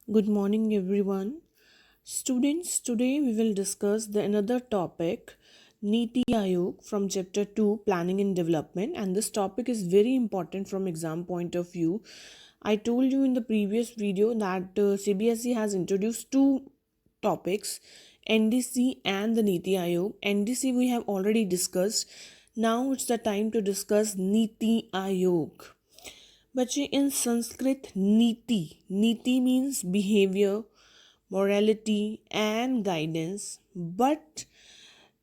Good morning, everyone. Students, today we will discuss the another topic, Niti Aayog from Chapter 2, Planning and Development. And this topic is very important from exam point of view. I told you in the previous video that CBSE has introduced two topics, NDC and the Niti Aayog. NDC we have already discussed. Now it's the time to discuss Niti Aayog. बच्चे इन संस्कृत नीति नीति means behaviour morality and guidance, but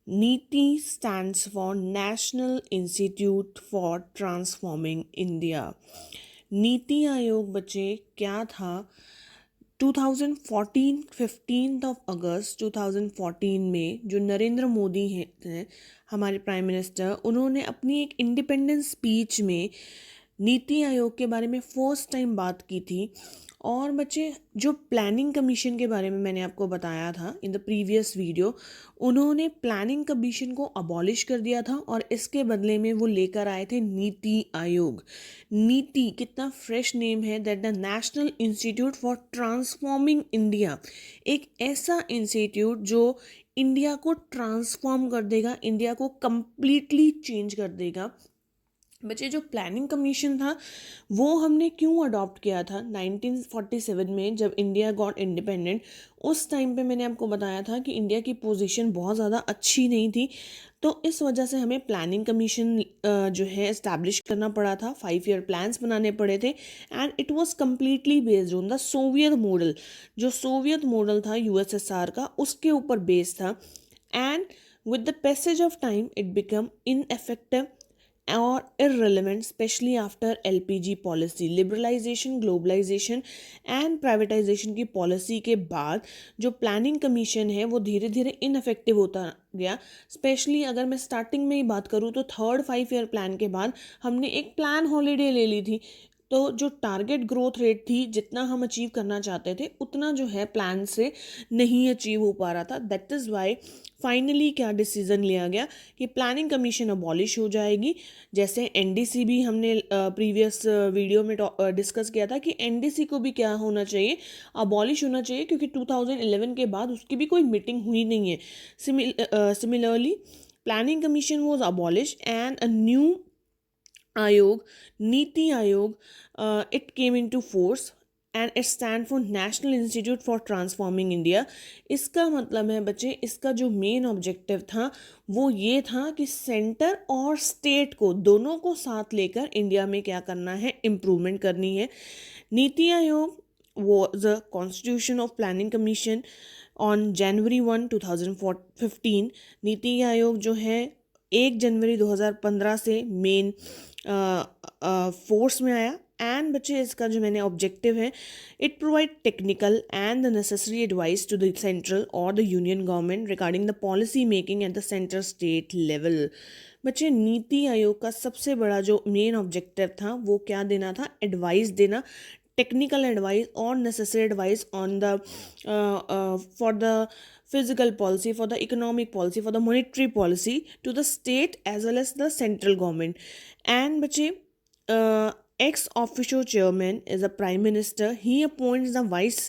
NITI stands for National Institute for Transforming India. NITI Aayog बच्चे क्या था? 2014 15 of अगस्त 2014 में जो नरेंद्र मोदी हैं हमारे प्राइम मिनिस्टर, उन्होंने अपनी एक इंडिपेंडेंस स्पीच में नीति आयोग के बारे में फर्स्ट टाइम बात की थी। और बच्चे जो प्लानिंग कमीशन के बारे में मैंने आपको बताया था इन द प्रीवियस वीडियो, उन्होंने प्लानिंग कमीशन को अबॉलिश कर दिया था और इसके बदले में वो लेकर आए थे नीति आयोग। नीति कितना फ्रेश नेम है, that the national institute for transforming India, एक ऐसा इंस्टीट्यूट जो इंडिया को ट्रांसफॉर्म कर देगा, इंडिया को कंप्लीटली चेंज कर देगा। बच्चे जो प्लानिंग कमीशन था वो हमने क्यों अडॉप्ट किया था 1947 में जब इंडिया गॉट इंडिपेंडेंट। उस टाइम पे मैंने आपको बताया था कि इंडिया की पोजीशन बहुत ज़्यादा अच्छी नहीं थी, तो इस वजह से हमें प्लानिंग कमीशन जो है इस्टेब्लिश करना पड़ा था। 5 ईयर प्लान्स बनाने पड़े थे and it was completely based on the Soviet model. जो सोवियत मॉडल था यूएसएसआर का, उसके ऊपर बेस्ड था। And with the passage of time it become ineffective और irrelevant, specially after LPG policy, liberalisation, globalisation and privatisation की policy के बाद जो प्लानिंग कमीशन है वो धीरे धीरे इनफेक्टिव होता गया। स्पेशली अगर मैं स्टार्टिंग में ही बात करूँ तो थर्ड 5 ईयर प्लान के बाद हमने एक प्लान हॉलीडे ले ली थी, तो जो टारगेट ग्रोथ रेट थी, जितना हम अचीव करना चाहते थे उतना जो है प्लान से नहीं अचीव हो पा रहा था। दैट इज़ वाई फाइनली क्या डिसीजन लिया गया कि प्लानिंग कमीशन अबॉलिश हो जाएगी। जैसे एनडीसी भी हमने प्रीवियस वीडियो में डिस्कस किया था कि एनडीसी को भी क्या होना चाहिए, अबॉलिश होना चाहिए, क्योंकि 2011 के बाद उसकी भी कोई मीटिंग हुई नहीं है। Similarly planning commission was abolish and a new aayog, Niti Aayog, it came in to force and it stand for national institute for transforming India. इसका मतलब है बच्चे, इसका जो मेन ऑब्जेक्टिव था वो ये था कि सेंटर और स्टेट को दोनों को साथ लेकर इंडिया में क्या करना है, इम्प्रूवमेंट करनी है। NITI Aayog was a constitution of planning commission on January 1 2015। NITI Aayog जो है 1 जनवरी 2015 से मेन फोर्स में आया। एंड बच्चे इसका जो मैंने ऑब्जेक्टिव है, it provide technical and the necessary advice to the central और the union government regarding the policy making at the centre state level. बच्चे नीति आयोग का सबसे बड़ा जो मेन ऑब्जेक्टिव था वो क्या देना था, एडवाइस देना, technical advice or necessary advice on the for the physical policy, for the economic policy, for the monetary policy to the state as well as the central government। and बच्चे ex officio chairman is a prime minister, he appoints the vice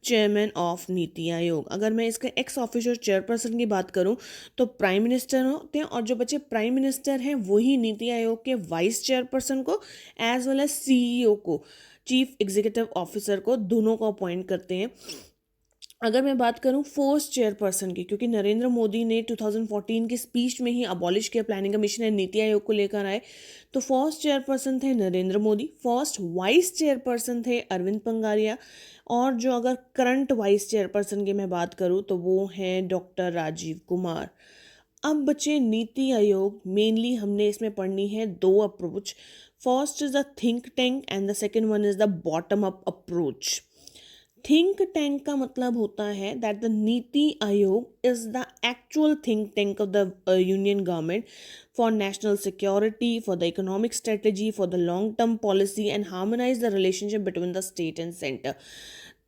chairman of Niti आयोग। अगर मैं इसके x official chairperson की बात करूं तो prime minister होते हैं, और जो बच्चे प्राइम मिनिस्टर हैं वही नीति आयोग के वाइस चेयरपर्सन को एज वेल एज सीईओ को, चीफ एग्जीक्यूटिव ऑफिसर को, दोनों को अपॉइंट करते हैं। अगर मैं बात करूं फर्स्ट चेयरपर्सन की, क्योंकि नरेंद्र मोदी ने 2014 की स्पीच में ही अबॉलिश किया planning commission and NITI Aayog को लेकर आए, तो फर्स्ट चेयरपर्सन थे Narendra Modi, first vice chairperson थे अरविंद पंगारिया, और जो अगर करंट वाइस चेयरपर्सन की मैं बात करूं तो वो हैं डॉक्टर राजीव कुमार। अब बच्चे नीति आयोग मेनली हमने इसमें पढ़नी है दो approach. First is the think tank and the second one is the bottom up approach. Think tank का मतलब होता है दैट द नीति आयोग is the actual think tank of the union government for national security, for the economic strategy, for the long term policy and harmonise the relationship between the state and centre.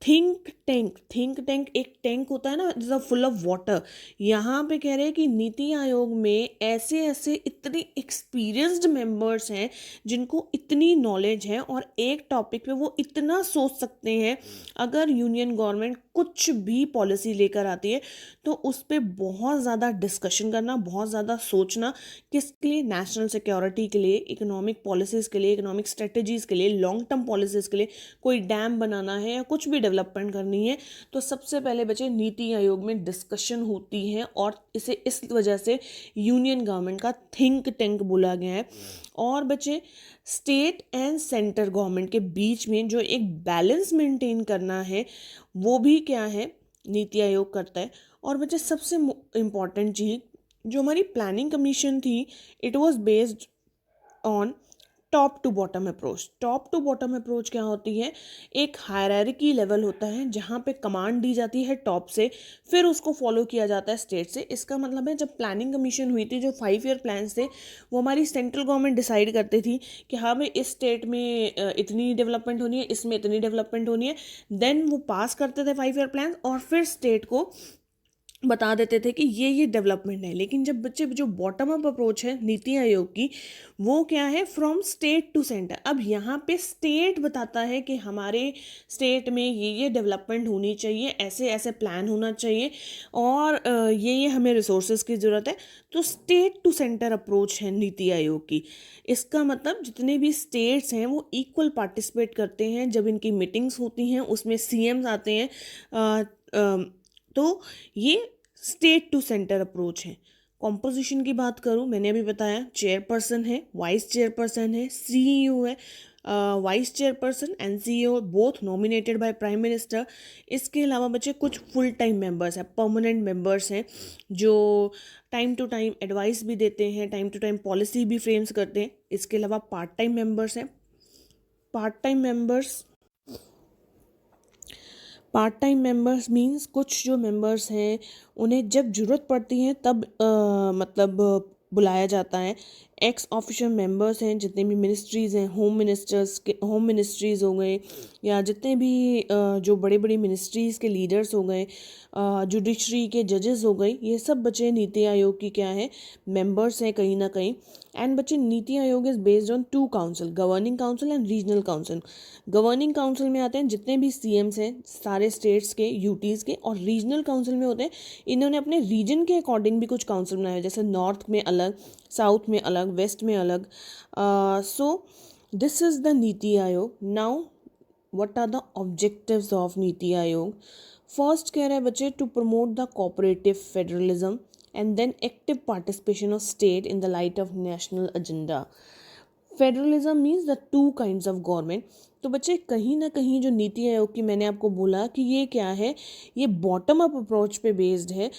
Think tank एक tank होता है ना, जैसा full of water. यहाँ पे कह रहे हैं कि नीति आयोग में ऐसे ऐसे इतने एक्सपीरियंस्ड मेंबर्स हैं जिनको इतनी नॉलेज है और एक टॉपिक पे वो इतना सोच सकते हैं। अगर यूनियन गवर्नमेंट कुछ भी पॉलिसी लेकर आती है तो उस पर बहुत ज़्यादा डिस्कशन करना, बहुत ज़्यादा सोचना, किसके लिए, नेशनल सिक्योरिटी के लिए, इकोनॉमिक पॉलिसीज़ के लिए, इकोनॉमिक स्ट्रेटजीज़ के लिए, लॉन्ग टर्म पॉलिसीज़ के लिए, कोई डैम बनाना है या कुछ भी डेवलपमेंट करनी है, तो सबसे पहले बच्चे नीति आयोग में डिस्कशन होती है और इसे इस वजह से यूनियन गवर्नमेंट का थिंक टैंक बोला गया है। और बच्चे स्टेट एंड सेंटर गवर्नमेंट के बीच में जो एक बैलेंस मेंटेन करना है वो भी क्या है, नीति आयोग करता है। और बच्चे सबसे इम्पॉर्टेंट चीज़, जो हमारी प्लानिंग कमीशन थी, it was based on top to bottom approach. Top to bottom approach क्या होती है, एक हायरार्की लेवल होता है जहाँ पे कमांड दी जाती है टॉप से, फिर उसको फॉलो किया जाता है स्टेट से। इसका मतलब है जब प्लानिंग कमीशन हुई थी, जो 5 ईयर प्लान्स थे वो हमारी सेंट्रल गवर्नमेंट डिसाइड करती थी कि हाँ भाई इस स्टेट में इतनी डेवलपमेंट होनी है, इसमें इतनी डेवलपमेंट होनी है। देन वो पास करते थे 5 ईयर प्लान और फिर स्टेट को बता देते थे कि ये डेवलपमेंट है। लेकिन जब बच्चे जो बॉटम अप अप्रोच है नीति आयोग की, वो क्या है, फ्रॉम स्टेट टू सेंटर। अब यहाँ पे स्टेट बताता है कि हमारे स्टेट में ये डेवलपमेंट होनी चाहिए, ऐसे ऐसे प्लान होना चाहिए और ये हमें रिसोर्सेज की ज़रूरत है। तो स्टेट टू सेंटर अप्रोच है नीति आयोग की। इसका मतलब जितने भी स्टेट्स हैं वो इक्वल पार्टिसिपेट करते हैं। जब इनकी मीटिंग्स होती हैं उसमें सीएम्स आते हैं, तो ये स्टेट टू सेंटर अप्रोच है। कॉम्पोजिशन की बात करूँ, मैंने अभी बताया चेयरपर्सन है, वाइस चेयरपर्सन है, सीईओ है, vice chairperson and CEO both nominated by prime minister. इसके अलावा बच्चे कुछ फुल टाइम मेंबर्स हैं, परमानेंट मेंबर्स हैं, जो टाइम टू टाइम एडवाइस भी देते हैं, टाइम टू टाइम पॉलिसी भी फ्रेम्स करते हैं। इसके अलावा पार्ट टाइम मेंबर्स हैं। पार्ट टाइम मेंबर्स मीन्स कुछ जो मेंबर्स हैं उन्हें जब ज़रूरत पड़ती है तब बुलाया जाता है। एक्स ऑफिशियल मेंबर्स हैं, जितने भी मिनिस्ट्रीज़ हैं, होम मिनिस्ट्रीज़ हो गए, या जितने भी जो बड़े बड़ी मिनिस्ट्रीज़ के लीडर्स हो गए, जुडिशरी के जजेस हो गए, ये सब बच्चे नीति आयोग की क्या है, मेंबर्स हैं कहीं ना कहीं। एंड बच्चे NITI Aayog is based on 2 council, governing council and regional council. Governing council में आते हैं जितने भी सीएम्स हैं सारे स्टेट्स के, यूटीज़ के, और रीजनल काउंसिल में होते हैं इन्होंने अपने रीजन के अकॉर्डिंग भी कुछ काउंसिल बनाए, जैसे नॉर्थ में अलग, साउथ में अलग, वेस्ट में अलग। So this is the Niti Aayog. Now what are the objectives of Niti Aayog? First कह रहा है बच्चे, to promote the cooperative federalism and then active participation of state in the light of national agenda. Federalism means the 2 kinds of government. तो बच्चे कहीं ना कहीं जो नीति आयोग की मैंने आपको बोला कि ये क्या है, ये बॉटम अप अप्रोच पे बेस्ड है।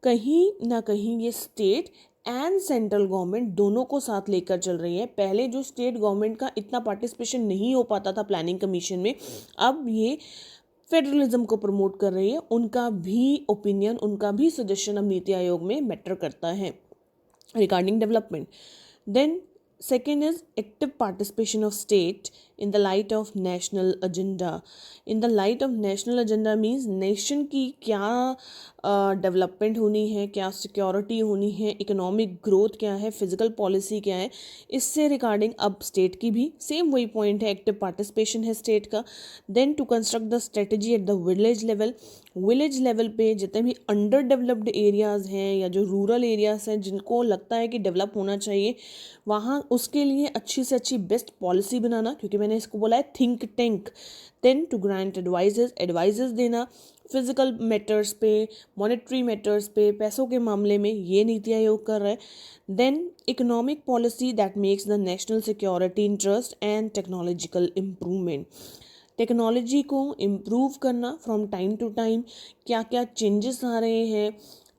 कहीं ना कहीं ये स्टेट एंड सेंट्रल गवर्नमेंट दोनों को साथ लेकर चल रही है। पहले जो स्टेट गवर्नमेंट का इतना पार्टिसिपेशन नहीं हो पाता था प्लानिंग कमीशन में, अब ये फेडरलिज्म को प्रमोट कर रही है। उनका भी ओपिनियन, उनका भी सजेशन अब नीति आयोग में मैटर करता है regarding development. Then second is active participation of state in the light of national agenda. In the light of national agenda means nation की क्या डेवलपमेंट होनी है, क्या सिक्योरिटी होनी है, इकोनॉमिक ग्रोथ क्या है, फिजिकल पॉलिसी क्या है, इससे रिगार्डिंग अब स्टेट की भी सेम वही पॉइंट है, एक्टिव पार्टिसिपेशन है स्टेट का। Then to construct the strategy at the village level. Village level पे जितने भी अंडर डेवलप्ड एरियाज़ हैं या जो रूरल एरियाज़ हैं जिनको लगता है कि डेवलप होना चाहिए, वहाँ उसके लिए अच्छी से अच्छी बेस्ट पॉलिसी बनाना, क्योंकि मैंने इसको बोला है think tank. Then to grant advises देना फिजिकल मैटर्स पे, मॉनेटरी मैटर्स पे, पैसों के मामले में, ये नीति आयोग कर रहा है। Then economic policy that makes the national security interest and technological improvement. Technology को इम्प्रूव करना फ्रॉम टाइम टू टाइम, क्या क्या चेंजेस आ रहे हैं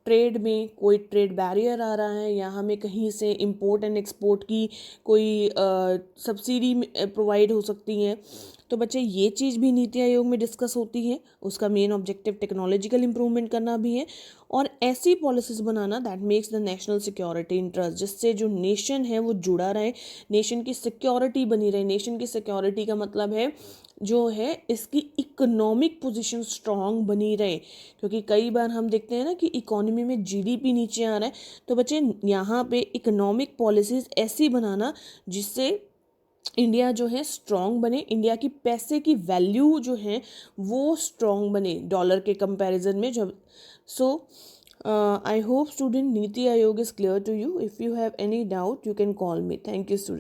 ट्रेड में, कोई ट्रेड बैरियर आ रहा है या हमें कहीं से इंपोर्ट एंड एक्सपोर्ट की कोई सब्सिडी प्रोवाइड हो सकती है, तो बच्चे ये चीज़ भी नीति आयोग में डिस्कस होती है। उसका मेन ऑब्जेक्टिव टेक्नोलॉजिकल इम्प्रूवमेंट करना भी है और ऐसी policies banana that makes the national security interest, जिससे जो नेशन है वो जुड़ा रहे, नेशन की सिक्योरिटी बनी रहे। नेशन की सिक्योरिटी का मतलब है जो है इसकी इकोनॉमिक पोजीशन स्ट्रांग बनी रहे, क्योंकि कई बार हम देखते हैं ना कि इकोनॉमी में जीडीपी नीचे आ रहा है, तो बच्चे यहाँ पे इकोनॉमिक पॉलिसीज़ ऐसी बनाना जिससे इंडिया जो है स्ट्रांग बने, इंडिया की पैसे की वैल्यू जो है वो स्ट्रांग बने डॉलर के कंपैरिजन में। जब सो I hope student Niti Aayog is clear to you. If you have any doubt you can call me. Thank you student.